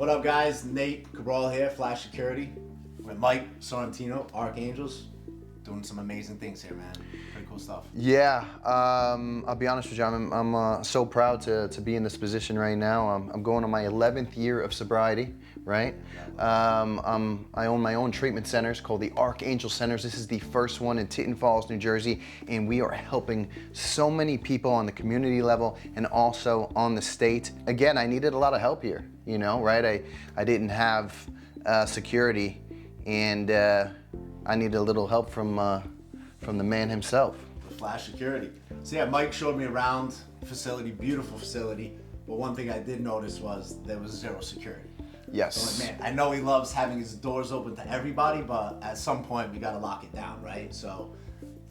What up, guys? Nate Cabral here, Flash Security, with Mike Sorrentino, Archangels, doing some amazing things here, man. Pretty cool stuff. Yeah, I'll be honest with you. I'm so proud to be in this position right now. I'm going on my 11th year of sobriety, right? I own my own treatment centers called the Archangel Centers. This is the first one in Tinton Falls, New Jersey, and we are helping so many people on the community level and also on the state. Again, I needed a lot of help here, you know, right? I didn't have security, and I needed a little help from the man himself. The Flash Security. So yeah, Mike showed me around the facility, beautiful facility, but one thing I did notice was there was zero security. Yes. So like, man, I know he loves having his doors open to everybody, but at some point we gotta lock it down, right? So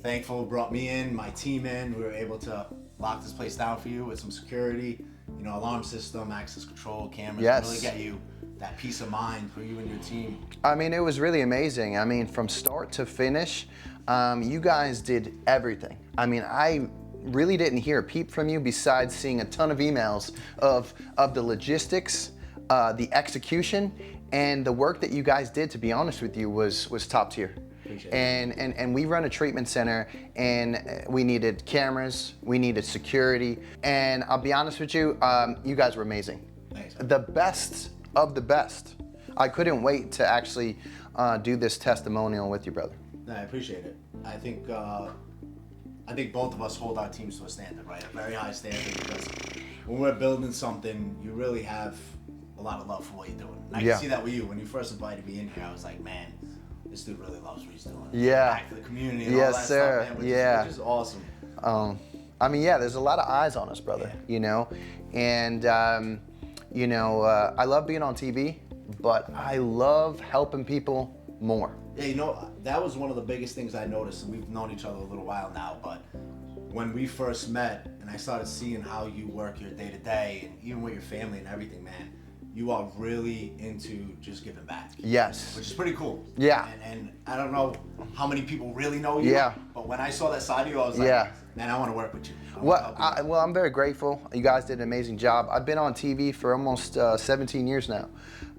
thankful brought me in, my team in, we were able to lock this place down for you with some security, you know, alarm system, access control, cameras, Yes. really get you that peace of mind for you and your team. I mean, it was really amazing. I mean, from start to finish, you guys did everything. I mean, I really didn't hear a peep from you besides seeing a ton of emails of the logistics, the execution, and the work that you guys did, to be honest with you, was top tier. Appreciate it. And we run a treatment center, and we needed cameras, we needed security, and I'll be honest with you, you guys were amazing. Thanks. The best of the best. I couldn't wait to actually do this testimonial with you, brother. No, I appreciate it. I think both of us hold our teams to a standard, right? A very high standard, because when we're building something, you really have a lot of love for what you're doing. And I Yeah. can see that with you. When you first invited me in here, I was like, man, this dude really loves what he's doing. Yeah. Back for the community and Yes, all that sir. stuff, man, Yeah. which is awesome. I mean, yeah, there's a lot of eyes on us, brother, Yeah. you know? And, you know, I love being on TV, but I love helping people more. Yeah, you know, that was one of the biggest things I noticed, and we've known each other a little while now, but when we first met and I started seeing how you work your day to day and even with your family and everything, man, you are really into just giving back. Yes. Which is pretty cool. Yeah. And I don't know how many people really know you. Yeah. But when I saw that side of you, I was like, Yeah. man, I want to work with you. I wanna help you. Well, I'm very grateful. You guys did an amazing job. I've been on TV for almost 17 years now.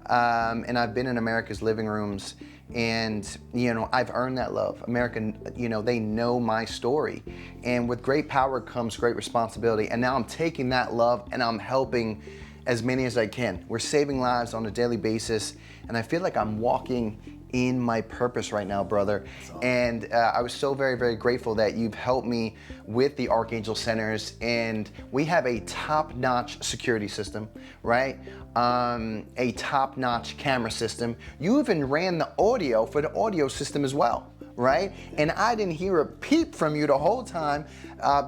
And I've been in America's living rooms, and, you know, I've earned that love. American, you know, they know my story. And with great power comes great responsibility. And now I'm taking that love and I'm helping as many as I can. We're saving lives on a daily basis, and I feel like I'm walking in my purpose right now, brother. And I was so very, very grateful that you've helped me with the Archangel Centers, and we have a top-notch security system, right? A top-notch camera system. You even ran the audio for the audio system as well, right? And I didn't hear a peep from you the whole time,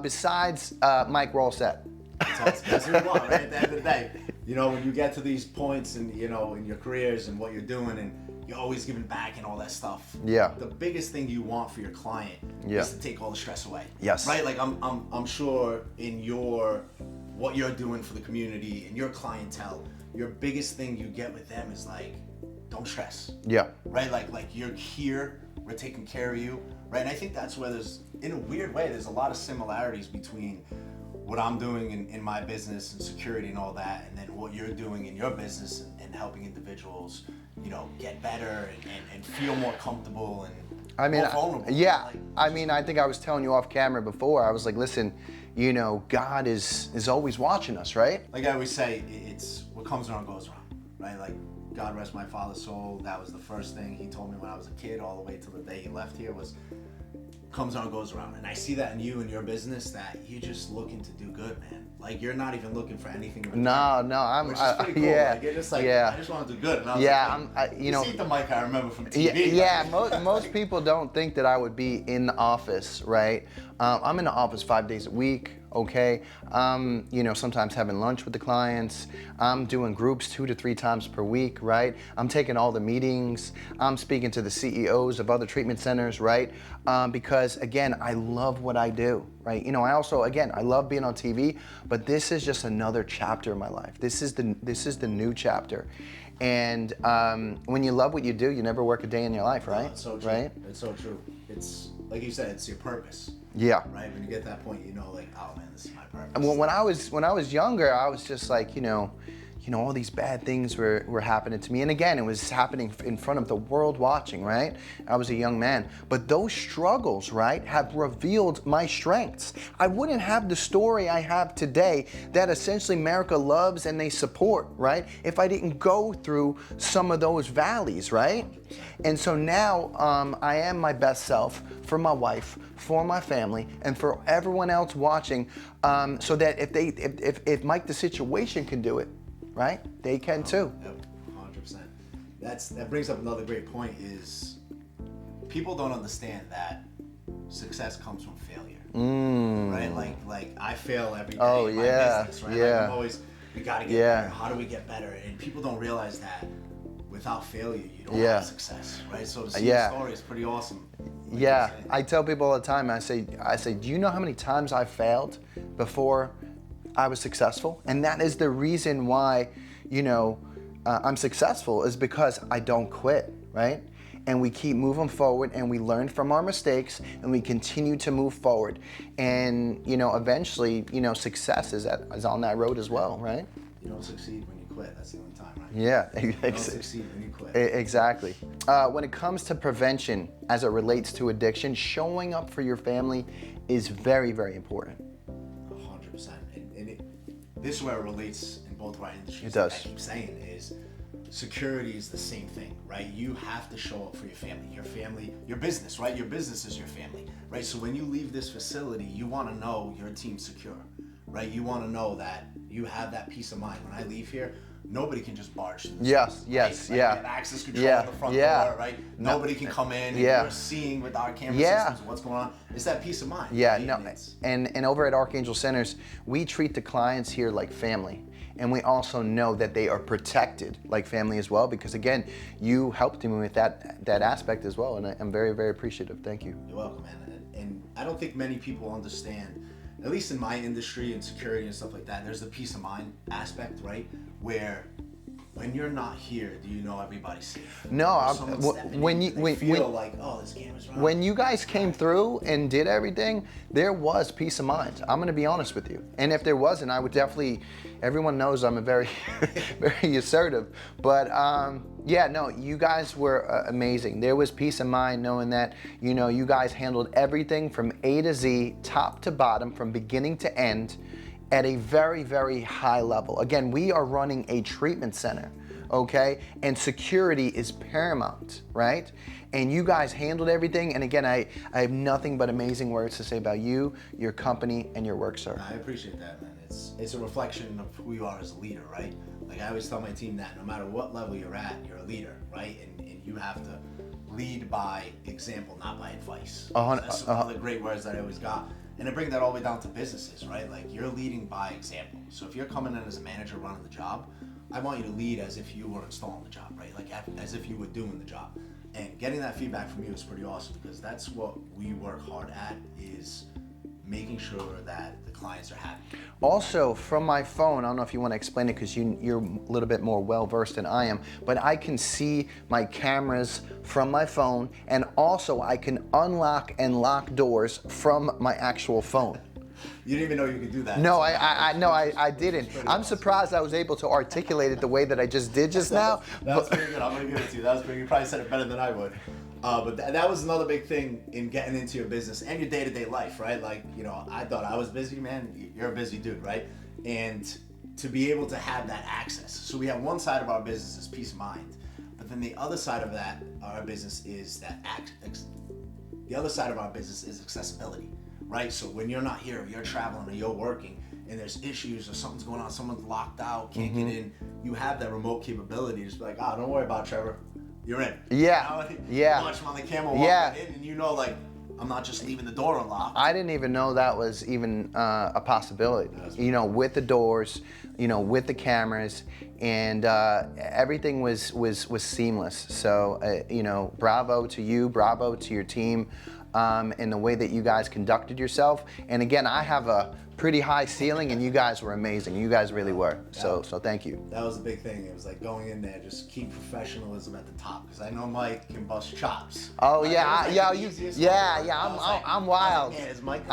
besides Mike Rawlsett. That's what you want, right? At the end of the day, you know, when you get to these points and, you know, in your careers and what you're doing, and you're always giving back and all that stuff. Yeah. The biggest thing you want for your client Yeah. is to take all the stress away. Yes. Right? Like I'm sure in what you're doing for the community and your clientele, your biggest thing you get with them is like, don't stress. Yeah. Right? Like you're here, we're taking care of you. Right? And I think that's where in a weird way, there's a lot of similarities between what I'm doing in my business and security and all that, and then what you're doing in your business and helping individuals, you know, get better and feel more comfortable and more vulnerable. Yeah. Like, I mean, I think I was telling you off camera before. I was like, listen, you know, God is always watching us, right? like I always say, it's what comes around goes around, right? Like, God rest my father's soul. That was the first thing he told me when I was a kid, all the way till the day he left here, was comes around goes around. And I see that in you and your business, that you're just looking to do good, man. Like, you're not even looking for anything in return. No, I'm. Which is pretty cool. Yeah. Like, you're just like, yeah. I just want to do good. And I was Yeah, like, you know. see the mic I remember from TV. Yeah, most people don't think that I would be in the office, right? I'm in the office 5 days a week, okay? You know, sometimes having lunch with the clients. I'm doing groups 2 to 3 times per week, right? I'm taking all the meetings. I'm speaking to the CEOs of other treatment centers, right? Because again, I love what I do, right? You know, I also, again, I love being on TV, but this is just another chapter in my life. This is the new chapter. And when you love what you do, you never work a day in your life, right? No, it's so true. Right? It's so true. It's like you said, it's your purpose. Yeah. Right? When you get to that point, you know, like, oh man, this is my purpose. Well, when I was younger, I was just like, you know, all these bad things were happening to me. And again, it was happening in front of the world watching, right? I was a young man. But those struggles, right, have revealed my strengths. I wouldn't have the story I have today that essentially America loves and they support, right, if I didn't go through some of those valleys, right? And so now I am my best self for my wife, for my family, and for everyone else watching, so that if Mike the Situation can do it, right? They can too. Yep, 100%. That brings up another great point is people don't understand that success comes from failure, right? Like I fail every day in my business, right? Yeah. Like I'm always, we gotta get better. How do we get better? And people don't realize that without failure, you don't have success, right? So to see the story is pretty awesome. Like I tell people all the time, I say, do you know how many times I failed before I was successful? And that is the reason why, I'm successful, is because I don't quit, right? And we keep moving forward and we learn from our mistakes and we continue to move forward. And, eventually, success is on that road as well, right? You don't succeed when you quit. That's the only time, right? Yeah, You don't succeed when you quit. Exactly. When it comes to prevention as it relates to addiction, showing up for your family is very, very important. 100%. And this is where it relates in both of our industries. It does. Like I keep saying is security is the same thing, right? You have to show up for your family, your business, right? Your business is your family, right? So when you leave this facility, you want to know your team's secure, right? You want to know that you have that peace of mind. When I leave here, nobody can just barge through the Yes, door, yes, right? yeah. Like, you have access control at the front door, right? Nobody can come in and you're seeing with our camera systems what's going on. It's that peace of mind. Yeah, right? no, and over at Archangel Centers, we treat the clients here like family. And we also know that they are protected like family as well, because again, you helped me with that aspect as well, and I'm very, very appreciative. Thank you. You're welcome, man. And I don't think many people understand, at least in my industry and security and stuff like that, there's the peace of mind aspect, right? Where when you're not here, do you know everybody's safe? No, when you feel like, oh, this camera's running. When you guys came through and did everything, there was peace of mind. I'm going to be honest with you. And if there wasn't, I would definitely. Everyone knows I'm a very, very assertive. But you guys were amazing. There was peace of mind knowing that you guys handled everything from A to Z, top to bottom, from beginning to end, at a very, very high level. Again, we are running a treatment center, okay? And security is paramount, right? And you guys handled everything. And again, I have nothing but amazing words to say about you, your company, and your work, sir. I appreciate that, man. It's a reflection of who you are as a leader, right? Like I always tell my team that no matter what level you're at, you're a leader, right? And you have to lead by example, not by advice. That's one of the great words that I always got. And I bring that all the way down to businesses, right? Like you're leading by example. So if you're coming in as a manager running the job, I want you to lead as if you were installing the job, right? Like as if you were doing the job. And getting that feedback from you is pretty awesome, because that's what we work hard at, is making sure that the clients are happy. Also, from my phone, I don't know if you want to explain it because you're a little bit more well-versed than I am, but I can see my cameras from my phone, and also I can unlock and lock doors from my actual phone. You didn't even know you could do that. No, I didn't. I'm surprised I was able to articulate it the way that I just did just now. That was pretty good. I'm going to give it to you. That was pretty good. You probably said it better than I would. But that was another big thing in getting into your business and your day-to-day life, right? Like, I thought I was busy, man. You're a busy dude, right? And to be able to have that access. So we have one side of our business is peace of mind, but then the other side of our business is the other side of our business is accessibility, right? So when you're not here, or you're traveling, or you're working, and there's issues or something's going on, someone's locked out, can't get in, you have that remote capability to just be like, don't worry about it, Trevor. You're in. Yeah. Watch him on the camera walking in, and like, I'm not just leaving the door unlocked. I didn't even know that was even a possibility. With the doors, with the cameras, and everything was seamless. So, bravo to you, bravo to your team, and the way that you guys conducted yourself. And again, I have a pretty high ceiling, and you guys were amazing. You guys really were. So thank you. That was a big thing. It was like going in there, just keep professionalism at the top, because I know Mike can bust chops. Oh like, I'm wild. Man, is Mike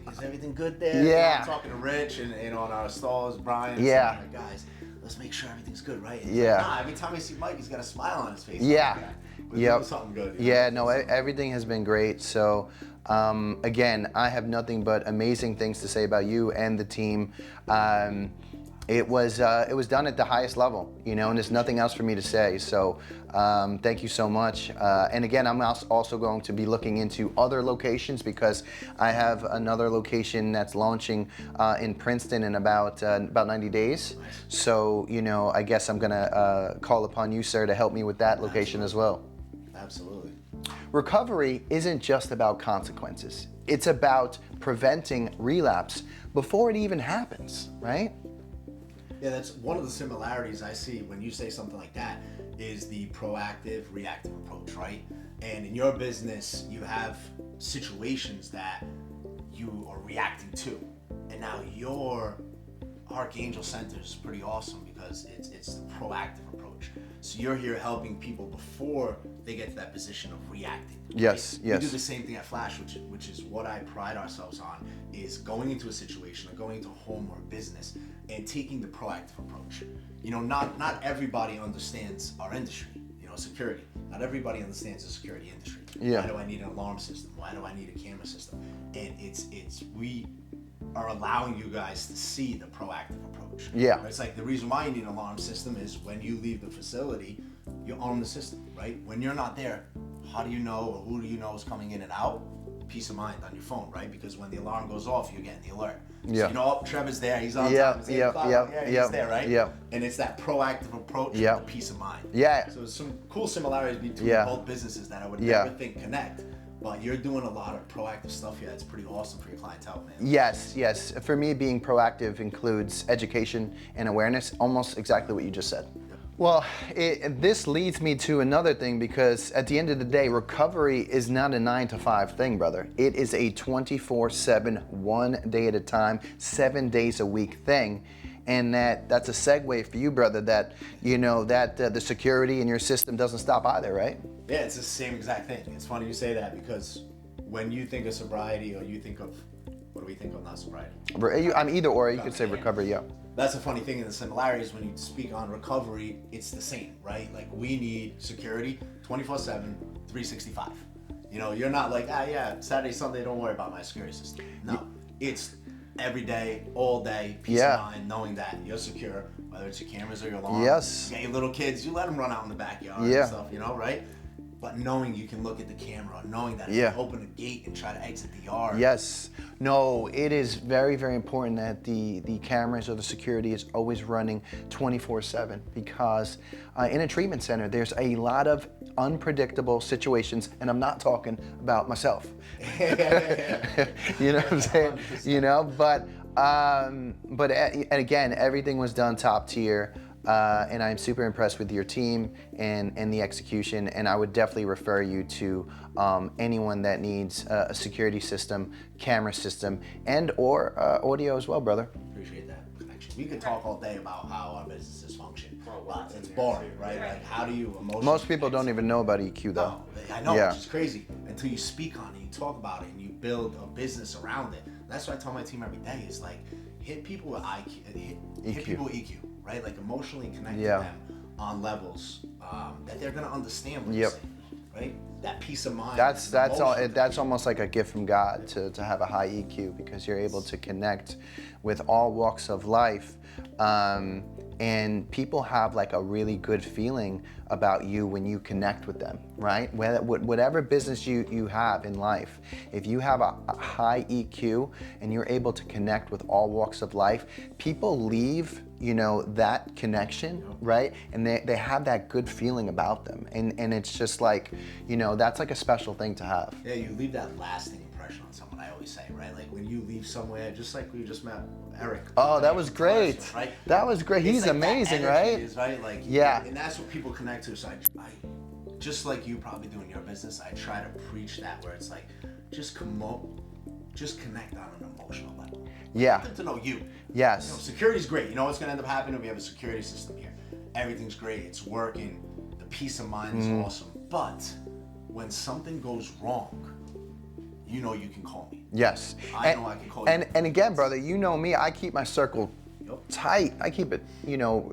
is everything good there? Yeah. I'm talking to Rich and on our stalls, Brian. Yeah. Like, guys, let's make sure everything's good, right? And Yeah. Like, nah, every time I see Mike, he's got a smile on his face. Yeah. We're Yep. doing something good. You know? Yeah, no, everything has been great. So, again, I have nothing but amazing things to say about you and the team. It was done at the highest level, you know, and there's nothing else for me to say. So, thank you so much. And again, I'm also going to be looking into other locations because I have another location that's launching in Princeton in about 90 days. So, you know, I guess I'm gonna call upon you, sir, to help me with that location as well. Absolutely. Recovery isn't just about consequences. It's about preventing relapse before it even happens, right? Yeah, that's one of the similarities I see when you say something like that is the proactive, reactive approach, right? And in your business, you have situations that you are reacting to. And now your Archangel Centers is pretty awesome because it's the proactive approach. So you're here helping people before they get to that position of reacting. Yes, right? yes. We do the same thing at Flash, which is what I pride ourselves on, is going into a situation or going into a home or a business and taking the proactive approach. You know, not everybody understands our industry, you know, security. Not everybody understands the security industry. Yeah. Why do I need an alarm system? Why do I need a camera system? And we are allowing you guys to see the proactive approach. Yeah. It's like the reason why you need an alarm system is when you leave the facility, you own the system, right? When you're not there, how do you know or who do you know is coming in and out? Peace of mind on your phone, right? Because when the alarm goes off, you're getting the alert. Yeah. So you know, oh, Trevor's there, he's on Yeah, time, it's 8 yeah, o'clock, yeah, yeah, yeah, he's there, right? yeah. And it's that proactive approach Yeah. with the peace of mind. Yeah. So there's some cool similarities between Yeah. both businesses that I would Yeah. never think connect. But you're doing a lot of proactive stuff here. That's pretty awesome for your clientele, man. Yes, yes. For me, being proactive includes education and awareness, almost exactly what you just said. Well, this leads me to another thing because at the end of the day, recovery is not a 9 to 5 thing, brother. It is a 24/7, 1 day at a time, 7 days a week thing. And that's a segue for you, brother, that, you know, that the security in your system doesn't stop either, right? Yeah, it's the same exact thing. It's funny you say that because when you think of sobriety or you think of, what do we think of, not sobriety? I'm either or, you could say recovery, yeah. That's the funny thing in the similarities when you speak on recovery, it's the same, right? Like we need security 24/7, 365. You know, you're not like, yeah, Saturday, Sunday, don't worry about my security system. No, it's every day, all day, peace of mind, knowing that you're secure, whether it's your cameras or your alarm. Yes. You got your little kids, you let them run out in the backyard Yeah. and stuff, you know, right? But knowing you can look at the camera, knowing that if Yeah. you open a gate and try to exit the yard. Yes. No, it is very, very important that the cameras or the security is always running 24/7 because in a treatment center, there's a lot of unpredictable situations, and I'm not talking about myself. You know what I'm saying? You know, but again, everything was done top tier. And I'm super impressed with your team and the execution, and I would definitely refer you to anyone that needs a security system, camera system, and or audio as well, brother. Appreciate that. We could talk all day about how our businesses function. But it's boring, right? Like, how do you emotionally... Most people don't even know about EQ, though. No, I know, Yeah. which is crazy. Until you speak on it, you talk about it, and you build a business around it. That's what I tell my team every day is like, hit people with IQ, hit people with EQ, right? Like emotionally connect Yeah. them on levels that they're gonna understand what Yep. you're saying, right? That peace of mind. That's emotion. that's almost like a gift from God to have a high EQ because you're able to connect with all walks of life, and people have like a really good feeling about you when you connect with them, right? Whatever business you have in life, if you have a high EQ and you're able to connect with all walks of life, people leave, you know, that connection, right? And they have that good feeling about them. And it's just like, you know, that's like a special thing to have. Yeah, you leave that lasting impression on someone, I always say, right? Like when you leave somewhere, just like we just met Eric. Oh, that was great. Right? That was great. It's He's like amazing, that energy right? is, right? Like, Yeah. And that's what people connect to. So I just like you probably do in your business, I try to preach that where it's like, just connect on an emotional level. Yeah. Get them to know you. Yes. You know, security's great. You know what's gonna end up happening if we have a security system here? Everything's great. It's working. The peace of mind is awesome. But when something goes wrong, you know you can call me. Yes. I know I can call you. And again, brother, you know me, I keep my circle tight. I keep it,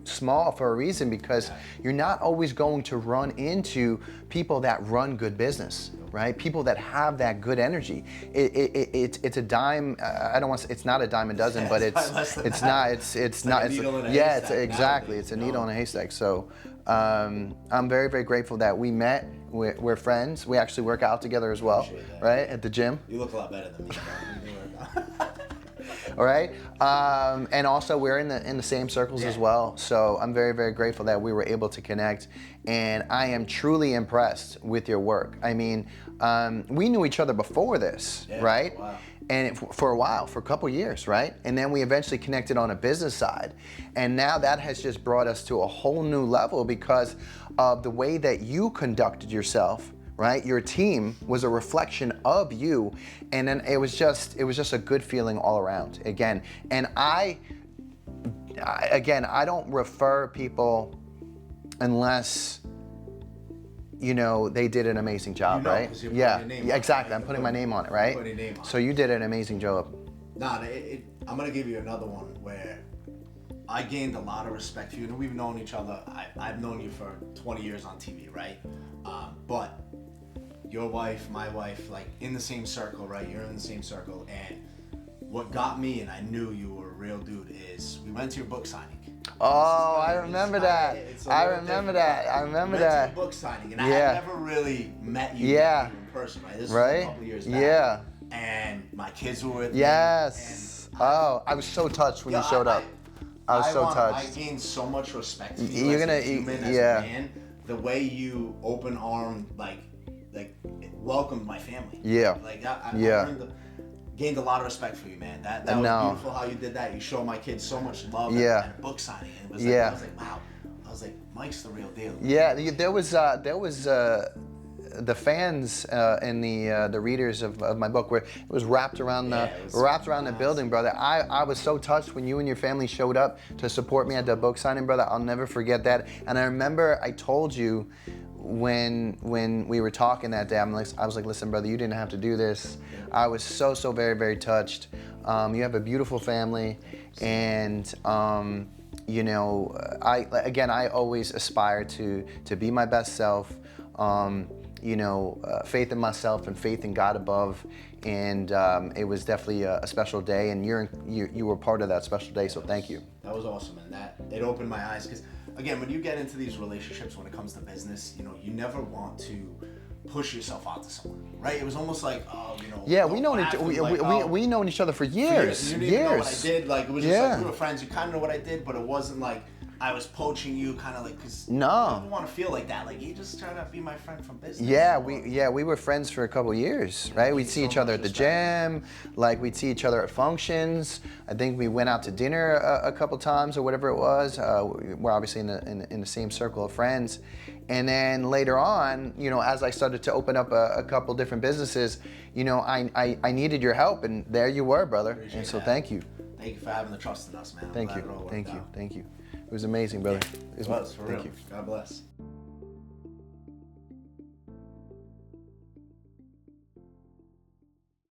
small for a reason, because you're not always going to run into people that run good business, right? People that have that good energy. It's a dime. I don't want to say it's not a dime a dozen, but it's not. It's not. It's exactly. It's a needle in a haystack. So I'm very, very grateful that we met. We're friends. We actually work out together as well, right? At the gym. You look a lot better than me, bro. All right, and also we're in the same circles as well. So I'm very, very grateful that we were able to connect, and I am truly impressed with your work. I mean, we knew each other before this, right? Wow. And for a while, for a couple years, right? And then we eventually connected on a business side, and now that has just brought us to a whole new level because of the way that you conducted yourself. Right, your team was a reflection of you, and then it was just a good feeling all around. Again, and I don't refer people unless they did an amazing job, right? Yeah, exactly. I'm putting my name on it, right? So you did an amazing job. Nah, I'm gonna give you another one where I gained a lot of respect for you. We've known each other. I've known you for 20 years on TV, right? But your wife, my wife, like in the same circle, right? You're in the same circle. And what got me, and I knew you were a real dude, is we went to your book signing. Oh, I remember that. I remember that. I remember that. We went to a book signing, and I had never really met you in person, right? This was a couple years back. Yeah. And my kids were with me. Yes. I was so touched when you showed up. I was so touched. I gained so much respect for you as a human, as a man. The way you open armed, like welcomed my family. Yeah. Like I gained a lot of respect for you, man. That was beautiful how you did that. You showed my kids so much love at a book signing. And it was I was like, wow. I was like, Mike's the real deal. Yeah, there was the fans and the readers of my book where it was wrapped around the building, brother. I was so touched when you and your family showed up to support me at the book signing, brother. I'll never forget that. And I remember I told you when we were talking that day, I was like, listen, brother, you didn't have to do this. I was so very, very touched. You have a beautiful family, and I always aspire to be my best self. Faith in myself and faith in God above, and it was definitely a special day, and you were part of that special day. So thank you. That was awesome, and it opened my eyes because. Again, when you get into these relationships, when it comes to business, you never want to push yourself out to someone, right? It was almost like, yeah, we known each other for years. You didn't even know what I did. Like it was just like we were friends. You kind of know what I did, but it wasn't like I was poaching you, kind of like because you don't want to feel like that. Like you just try to be my friend from business. Yeah, we were friends for a couple years, right? We'd see each other at the gym, like we'd see each other at functions. I think we went out to dinner a couple times or whatever it was. We're obviously in the same circle of friends. And then later on, as I started to open up a couple different businesses, I needed your help, and there you were, brother. Appreciate and so that. Thank you. Thank you for having the trust in us, man. Thank you. Thank you. It was amazing, brother. It was for real. God bless.